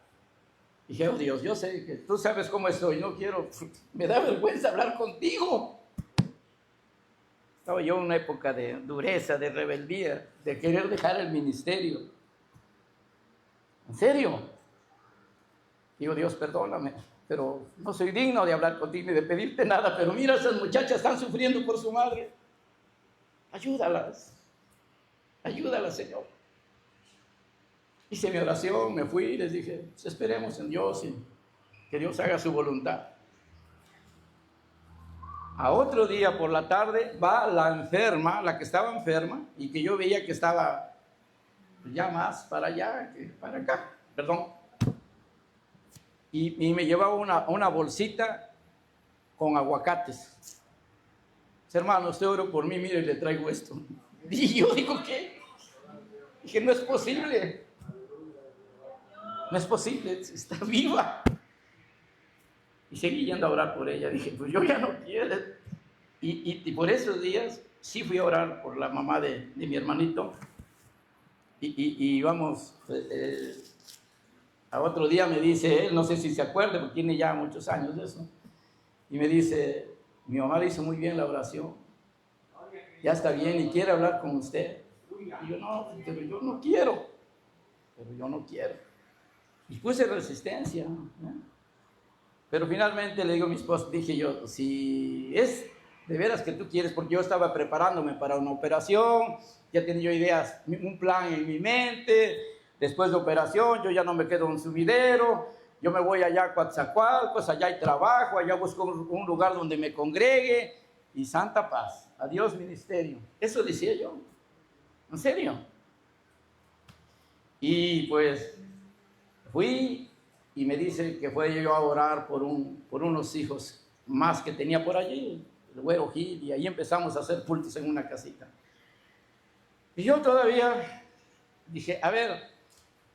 Dije, oh Dios, yo sé que tú sabes cómo estoy, no quiero, me da vergüenza hablar contigo. Estaba yo en una época de dureza, de rebeldía, de querer dejar el ministerio. ¿En serio? Digo, Dios, perdóname, pero no soy digno de hablar contigo ni de pedirte nada, pero mira, esas muchachas están sufriendo por su madre. Ayúdalas, ayúdalas, Señor. Hice mi oración, me fui y les dije, pues esperemos en Dios y que Dios haga su voluntad. A otro día por la tarde va la enferma, la que estaba enferma, y que yo veía que estaba ya más para allá que para acá, perdón. Y me llevaba una bolsita con aguacates. Hermano, usted oró por mí, mire, le traigo esto. Y yo digo, ¿qué? Dije, no es posible. No es posible, está viva. Y seguí yendo a orar por ella. Dije, pues yo ya no quiero. Y por esos días sí fui a orar por la mamá de mi hermanito. Y vamos, a otro día me dice él, no sé si se acuerda, porque tiene ya muchos años de eso. Y me dice, mi mamá le hizo muy bien la oración. Ya está bien y quiere hablar con usted. Y yo, no, pero yo no quiero. Pero yo no quiero. Y puse resistencia, ¿no? Pero finalmente le digo a mi esposa, dije yo, si es de veras que tú quieres, porque yo estaba preparándome para una operación, ya tenía yo ideas, un plan en mi mente, después de operación yo ya no me quedo en Sumidero, yo me voy allá a Coatzacoalcos, allá hay trabajo, allá busco un lugar donde me congregue, y santa paz, adiós ministerio. Eso decía yo, en serio. Y pues fui y me dice que fue yo a orar por unos hijos más que tenía por allí, el Güero Gil, y ahí empezamos a hacer cultos en una casita. Y yo todavía dije, a ver,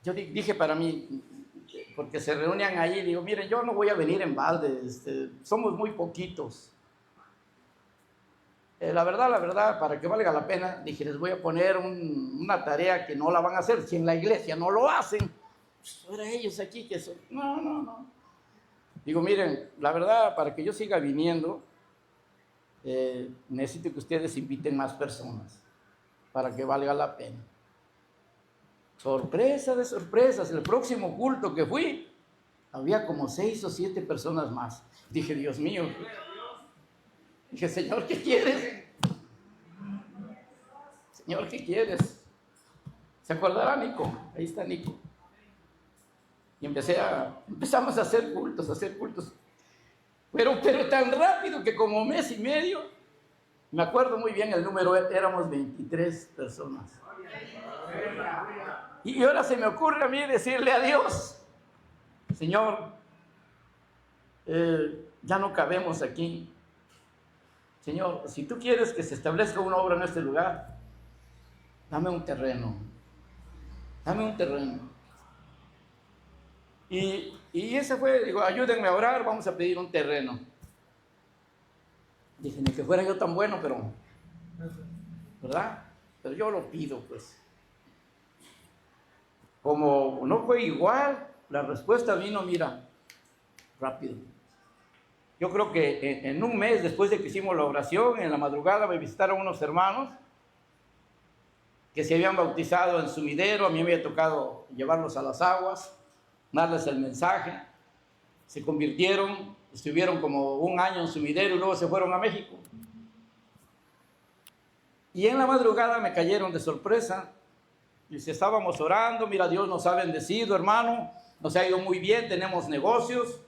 yo dije para mí, porque se reunían ahí, digo, miren, yo no voy a venir en balde, somos muy poquitos. La verdad, para que valga la pena, dije, les voy a poner una tarea que no la van a hacer, si en la iglesia no lo hacen, pues ahora ellos aquí que son, no. Digo, miren, la verdad, para que yo siga viniendo, necesito que ustedes inviten más personas, para que valga la pena. Sorpresa de sorpresas, el próximo culto que fui, había como 6 o 7 personas más. Dije, Dios mío, dije, Señor, ¿qué quieres? Señor, ¿qué quieres? ¿Se acordará Nico? Ahí está Nico. Y empezamos a hacer cultos. Pero tan rápido que como mes y medio, me acuerdo muy bien el número, éramos 23 personas. Y ahora se me ocurre a mí decirle a Dios, Señor, ya no cabemos aquí. Señor, si tú quieres que se establezca una obra en este lugar, dame un terreno. Y ese fue, digo, ayúdenme a orar, vamos a pedir un terreno. Dije, ni que fuera yo tan bueno, pero, ¿verdad? Pero yo lo pido, pues. Como no fue igual, la respuesta vino, mira, rápido. Yo creo que en un mes después de que hicimos la oración, en la madrugada me visitaron unos hermanos que se habían bautizado en Sumidero. A mí me había tocado llevarlos a las aguas, darles el mensaje. Se convirtieron, estuvieron como un año en Sumidero y luego se fueron a México. Y en la madrugada me cayeron de sorpresa. Y si estábamos orando, mira, Dios nos ha bendecido, hermano, nos ha ido muy bien, tenemos negocios,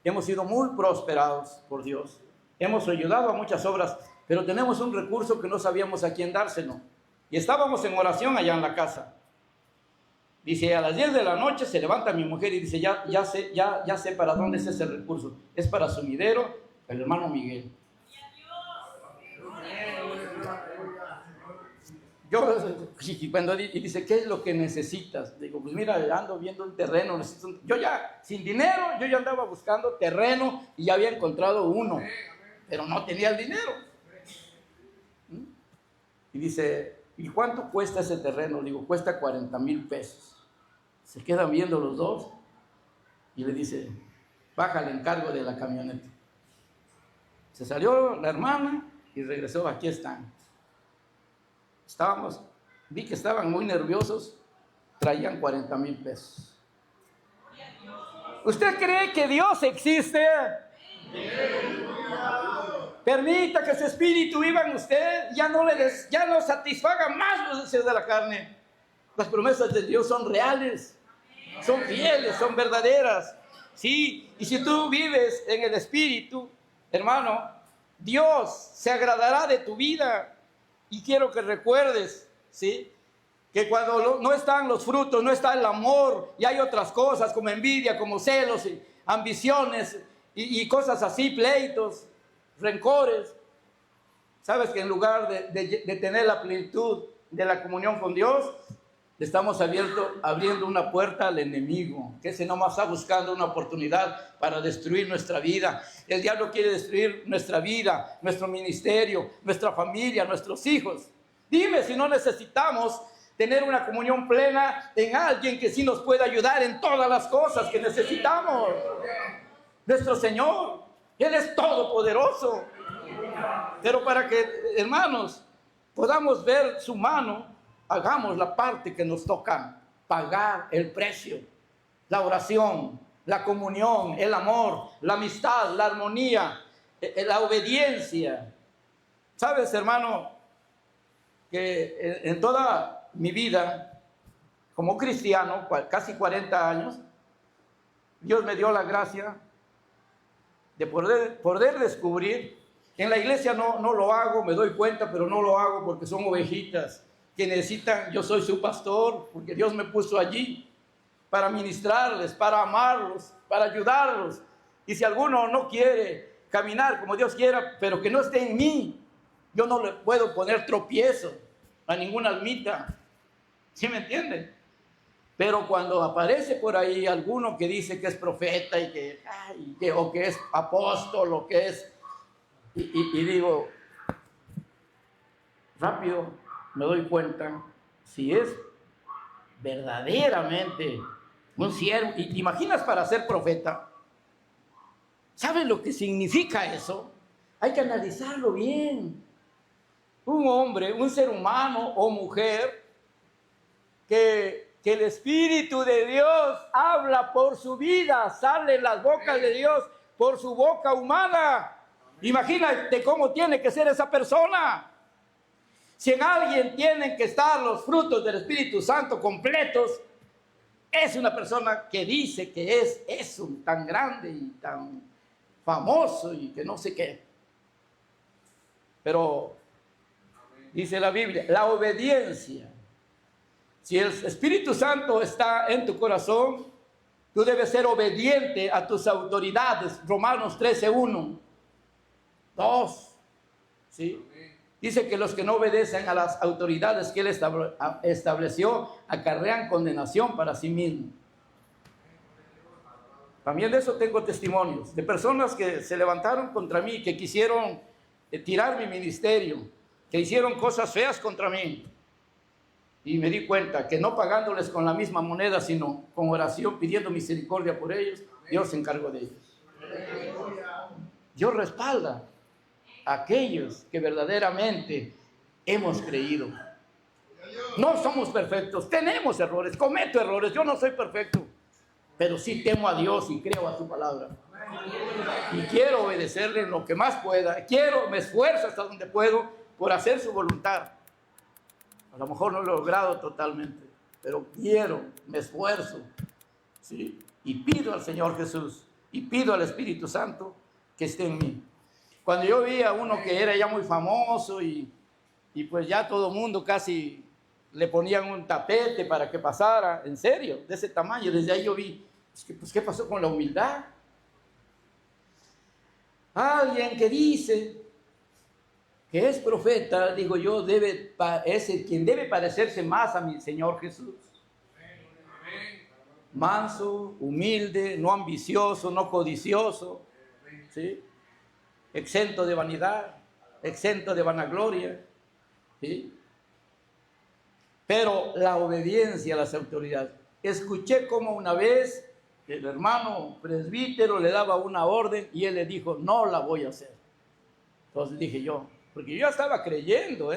hemos sido muy prosperados por Dios, hemos ayudado a muchas obras, pero tenemos un recurso que no sabíamos a quién dárselo. Y estábamos en oración allá en la casa. Dice, a las 10 de la noche se levanta mi mujer y dice, ya sé para dónde es ese recurso. Es para Sumidero, el hermano Miguel. Y dice, ¿qué es lo que necesitas? Digo, pues mira, ando viendo un terreno, yo ya, sin dinero, yo ya andaba buscando terreno y ya había encontrado uno, pero no tenía el dinero. Y dice, ¿y cuánto cuesta ese terreno? Digo, cuesta 40,000 pesos. Se quedan viendo los dos. y le dice, baja el encargo de la camioneta. Se salió la hermana y regresó, aquí están. Vi que estaban muy nerviosos, traían 40,000 pesos. ¿Usted cree que Dios existe? Permita que su espíritu viva en usted, ya no satisfaga más los deseos de la carne. Las promesas de Dios son reales, son fieles, son verdaderas. Sí, y si tú vives en el espíritu, hermano, Dios se agradará de tu vida. Y quiero que recuerdes, ¿sí?, que cuando no están los frutos, no está el amor, y hay otras cosas como envidia, como celos, y ambiciones, y cosas así, pleitos, rencores. Sabes que en lugar de tener la plenitud de la comunión con Dios, le estamos abriendo una puerta al enemigo, que ese nomás está buscando una oportunidad para destruir nuestra vida. El diablo quiere destruir nuestra vida, nuestro ministerio, nuestra familia, nuestros hijos. Dime si no necesitamos tener una comunión plena en alguien que sí nos pueda ayudar en todas las cosas que necesitamos. Nuestro Señor, Él es todopoderoso. Pero para que, hermanos, podamos ver su mano, hagamos la parte que nos toca, pagar el precio, la oración, la comunión, el amor, la amistad, la armonía, la obediencia. ¿Sabes, hermano, que en toda mi vida, como cristiano, casi 40 años, Dios me dio la gracia de poder descubrir, en la iglesia no lo hago, me doy cuenta, pero no lo hago porque son ovejitas que necesitan, yo soy su pastor, porque Dios me puso allí para ministrarles, para amarlos, para ayudarlos. Y si alguno no quiere caminar como Dios quiera, pero que no esté en mí, yo no le puedo poner tropiezo a ninguna almita. ¿Sí me entienden? Pero cuando aparece por ahí alguno que dice que es profeta o que es apóstol o que es... Y digo, rápido me doy cuenta si es verdaderamente un siervo. ¿Y te imaginas para ser profeta? ¿Sabes lo que significa eso? Hay que analizarlo bien. Un hombre, un ser humano o mujer que el Espíritu de Dios habla por su vida, sale en las bocas de Dios por su boca humana. Imagínate cómo tiene que ser esa persona. Si en alguien tienen que estar los frutos del Espíritu Santo completos, es una persona que dice que es eso, tan grande y tan famoso y que no sé qué. Pero dice la Biblia, la obediencia. Si el Espíritu Santo está en tu corazón, tú debes ser obediente a tus autoridades. Romanos 13:1, 2, ¿sí? Dice que los que no obedecen a las autoridades que Él estableció acarrean condenación para sí mismos. También de eso tengo testimonios, de personas que se levantaron contra mí, que quisieron tirar mi ministerio, que hicieron cosas feas contra mí. Y me di cuenta que no pagándoles con la misma moneda, sino con oración, pidiendo misericordia por ellos, Dios se encargó de ellos. Dios respalda a aquellos que verdaderamente hemos creído. No somos perfectos, tenemos errores, cometo errores, yo no soy perfecto, pero sí temo a Dios y creo a su palabra. Y quiero obedecerle en lo que más pueda, me esfuerzo hasta donde puedo por hacer su voluntad. A lo mejor no lo he logrado totalmente, pero me esfuerzo, ¿sí? Y pido al Señor Jesús y pido al Espíritu Santo que esté en mí. Cuando yo vi a uno que era ya muy famoso y pues ya todo el mundo casi le ponían un tapete para que pasara, en serio, de ese tamaño, desde ahí yo vi, pues ¿qué pasó con la humildad? Alguien que dice que es profeta, digo yo, es quien debe parecerse más a mi Señor Jesús. Manso, humilde, no ambicioso, no codicioso, ¿sí? Exento de vanidad, exento de vanagloria, ¿sí? Pero la obediencia a las autoridades. Escuché como una vez el hermano presbítero le daba una orden y él le dijo, no la voy a hacer. Entonces dije yo, porque yo ya estaba creyendo,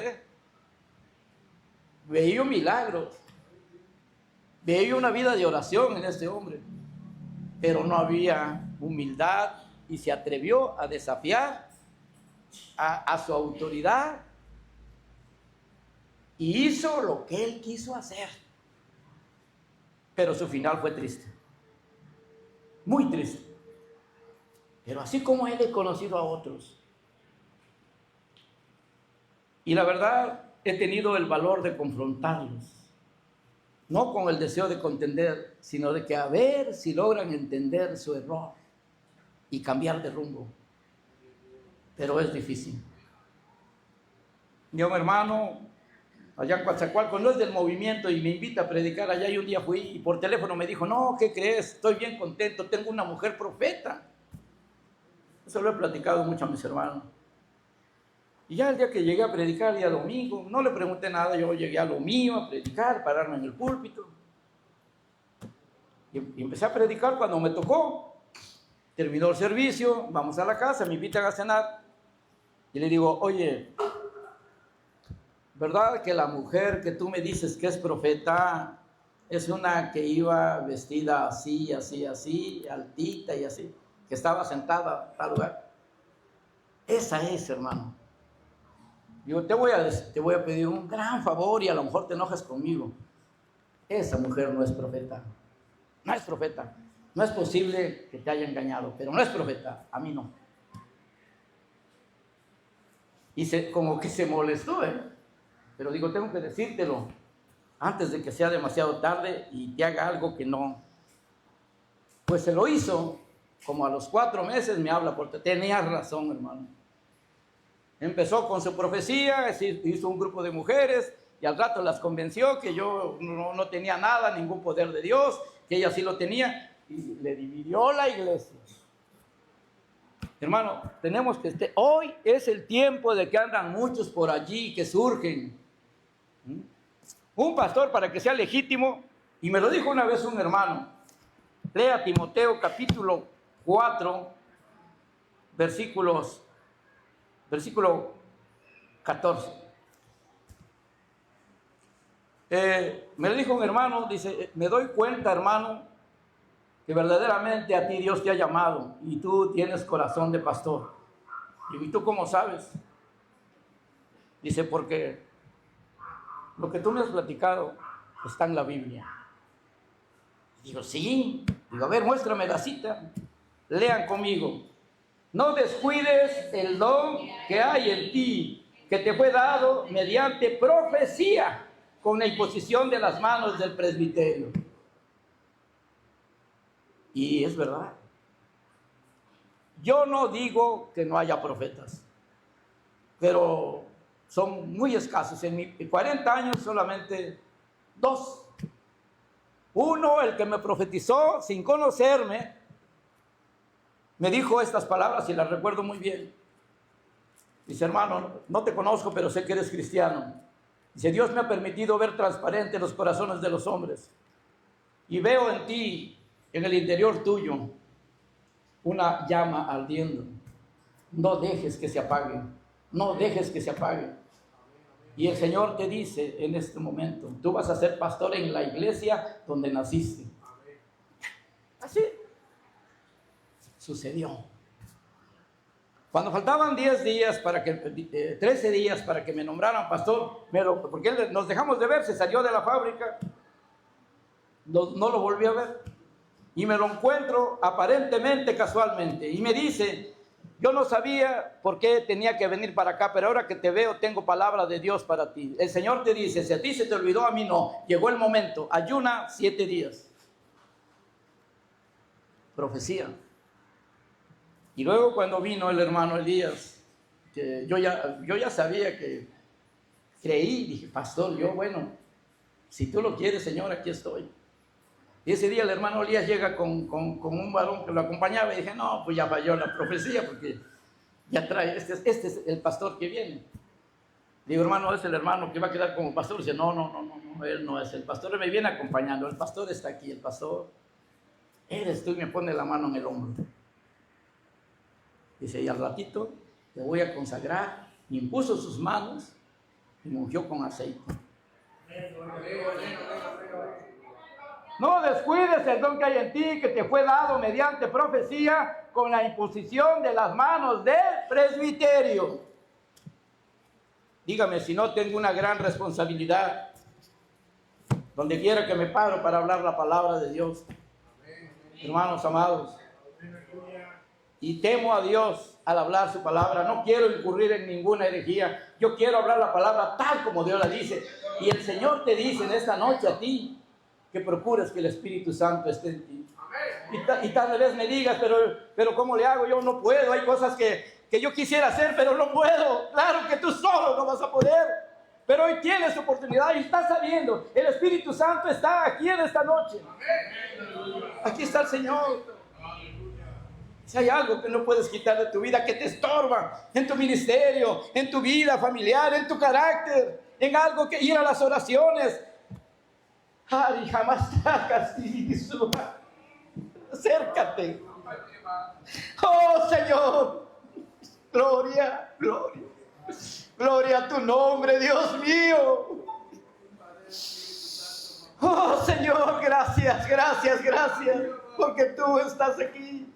veía milagros, veía una vida de oración en este hombre, pero no había humildad y se atrevió a desafiar a su autoridad y hizo lo que él quiso hacer. Pero su final fue triste, muy triste. Pero así como él, he conocido a otros. Y la verdad, he tenido el valor de confrontarlos. No con el deseo de contender, sino de que a ver si logran entender su error y cambiar de rumbo. Pero es difícil. Yo, mi hermano, allá en Coatzacoalcos, no es del movimiento y me invita a predicar allá, y un día fui y por teléfono me dijo, no, ¿qué crees? Estoy bien contento, tengo una mujer profeta. Eso lo he platicado mucho a mis hermanos. Y ya el día que llegué a predicar, el día domingo, no le pregunté nada, yo llegué a lo mío, a predicar, pararme en el púlpito. Y empecé a predicar cuando me tocó. Terminó el servicio, vamos a la casa, me invitan a cenar. Y le digo, oye, ¿verdad que la mujer que tú me dices que es profeta es una que iba vestida así, así, así, altita y así, que estaba sentada en tal lugar? Esa es, hermano. Yo te voy a pedir un gran favor y a lo mejor te enojas conmigo. Esa mujer no es profeta. No es profeta. No es posible que te haya engañado, pero no es profeta. A mí no. Y como que se molestó, Pero digo, tengo que decírtelo antes de que sea demasiado tarde y te haga algo que no. Pues se lo hizo. Como a los 4 meses me habla, porque tenía razón, hermano. Empezó con su profecía, hizo un grupo de mujeres y al rato las convenció que yo no tenía nada, ningún poder de Dios, que ella sí lo tenía, y le dividió la iglesia. Hermano, tenemos que hoy es el tiempo de que andan muchos por allí, que surgen. Un pastor, para que sea legítimo, y me lo dijo una vez un hermano, lea Timoteo capítulo 4, versículo 14. Me lo dijo un hermano, dice, me doy cuenta, hermano, que verdaderamente a ti Dios te ha llamado y tú tienes corazón de pastor. Digo, ¿y tú cómo sabes? Dice, porque lo que tú me has platicado está en la Biblia. Digo, sí. Digo, a ver, muéstrame la cita. Lean conmigo. No descuides el don que hay en ti, que te fue dado mediante profecía, con la imposición de las manos del presbiterio. Y es verdad. Yo no digo que no haya profetas, pero son muy escasos. En mis 40 años solamente 2. Uno, el que me profetizó sin conocerme, me dijo estas palabras y las recuerdo muy bien. Dice, hermano, no te conozco, pero sé que eres cristiano. Dice, Dios me ha permitido ver transparente los corazones de los hombres. Y veo en ti, en el interior tuyo, una llama ardiendo. No dejes que se apague. No dejes que se apague. Y el Señor te dice en este momento, tú vas a ser pastor en la iglesia donde naciste. Así sucedió. Cuando faltaban 10 días 13 días para que me nombraran pastor, porque nos dejamos de ver, se salió de la fábrica, no lo volví a ver. Y me lo encuentro aparentemente casualmente. Y me dice, yo no sabía por qué tenía que venir para acá, pero ahora que te veo tengo palabra de Dios para ti. El Señor te dice, si a ti se te olvidó, a mí no. Llegó el momento, ayuna 7 días. Profecía. Y luego cuando vino el hermano Elías, que yo ya sabía que creí, dije, pastor, bueno, si tú lo quieres, Señor, aquí estoy. Y ese día el hermano Elías llega con un varón que lo acompañaba y dije, no, pues ya falló la profecía porque ya trae, este es el pastor que viene. Digo, hermano, es el hermano que va a quedar como pastor. Dice, no, él no es el pastor, él me viene acompañando, el pastor está aquí, el pastor. eres tú, y me pone la mano en el hombro. Dice, y al ratito te voy a consagrar. Y impuso sus manos y me ungió con aceite. No descuides el don que hay en ti, que te fue dado mediante profecía, con la imposición de las manos del presbiterio. Dígame si no tengo una gran responsabilidad donde quiera que me paro para hablar la palabra de Dios. Hermanos amados, y temo a Dios al hablar su palabra. No quiero incurrir en ninguna herejía. Yo quiero hablar la palabra tal como Dios la dice. Y el Señor te dice en esta noche a ti que procures que el Espíritu Santo esté en ti. Y tal vez me digas, pero ¿cómo le hago? Yo no puedo. Hay cosas que yo quisiera hacer, pero no puedo. Claro que tú solo no vas a poder. Pero hoy tienes oportunidad y estás sabiendo, el Espíritu Santo está aquí en esta noche. Aquí está el Señor. Si hay algo que no puedes quitar de tu vida, que te estorba en tu ministerio, en tu vida familiar, en tu carácter, en algo que ir a las oraciones. Ay, jamás hagas eso. Acércate. Oh Señor, gloria, gloria. Gloria a tu nombre, Dios mío. Oh Señor, gracias, gracias, gracias, porque tú estás aquí.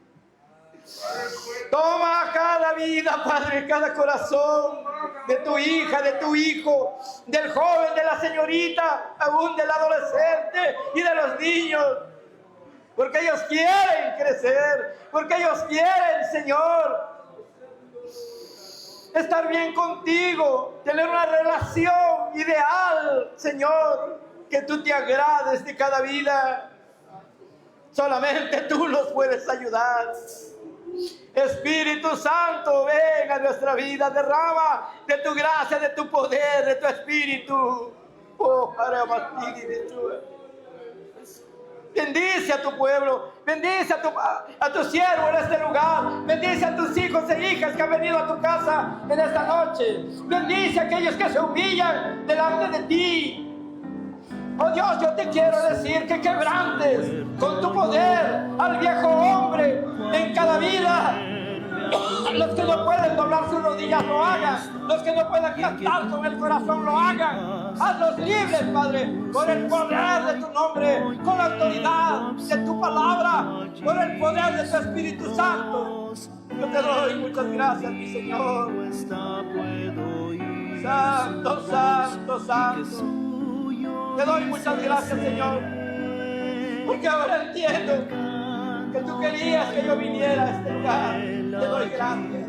Toma cada vida, Padre, cada corazón de tu hija, de tu hijo, del joven, de la señorita, aún del adolescente y de los niños. Porque ellos quieren crecer, porque ellos quieren, Señor, estar bien contigo, tener una relación ideal, Señor, que tú te agrades de cada vida. Solamente tú nos puedes ayudar. Espíritu Santo, ven a nuestra vida, derrama de tu gracia, de tu poder, de tu espíritu. Oh, bendice a tu pueblo, bendice a tu siervo en este lugar, bendice a tus hijos e hijas que han venido a tu casa en esta noche, bendice a aquellos que se humillan delante de ti. Oh Dios, yo te quiero decir que quebrantes con tu poder al viejo hombre en cada vida. Los que no pueden doblar sus rodillas lo hagan. Los que no pueden cantar con el corazón lo hagan. Hazlos libres, Padre, por el poder de tu nombre, con la autoridad de tu palabra, por el poder de tu Espíritu Santo. Yo te doy muchas gracias, mi Señor. Santo, santo, santo. Te doy muchas gracias, Señor, porque ahora entiendo que tú querías que yo viniera a este lugar. Te doy gracias.